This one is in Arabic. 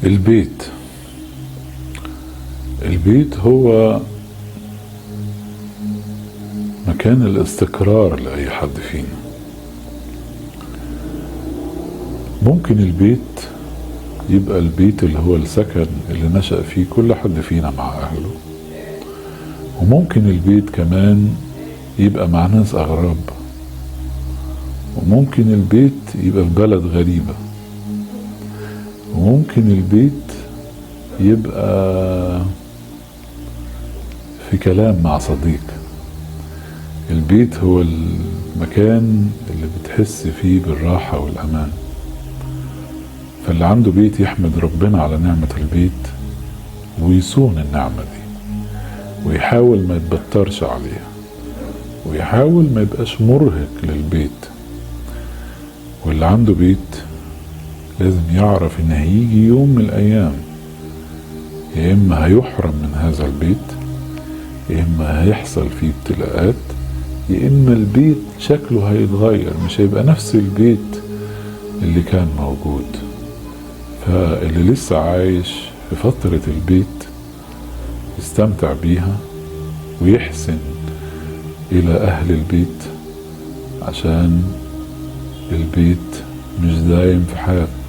البيت هو مكان الاستقرار لأي حد فينا. ممكن البيت يبقى البيت اللي هو السكن اللي نشأ فيه كل حد فينا مع أهله، وممكن البيت كمان يبقى مع ناس أغراب، وممكن البيت يبقى في بلد غريبة، وممكن البيت يبقى في كلام مع صديق. البيت هو المكان اللي بتحس فيه بالراحة والأمان. فاللي عنده بيت يحمد ربنا على نعمة البيت ويصون النعمة دي، ويحاول ما يتبطرش عليها، ويحاول ما يبقاش مرهق للبيت. واللي عنده بيت لازم يعرف ان هيجي يوم من الايام يا اما هيحرم من هذا البيت، يا اما هيحصل فيه ابتلاءات، يا اما البيت شكله هيتغير، مش هيبقى نفس البيت اللي كان موجود. فاللي لسه عايش في فترة البيت يستمتع بيها ويحسن الى اهل البيت، عشان البيت مش دايم في حياتنا.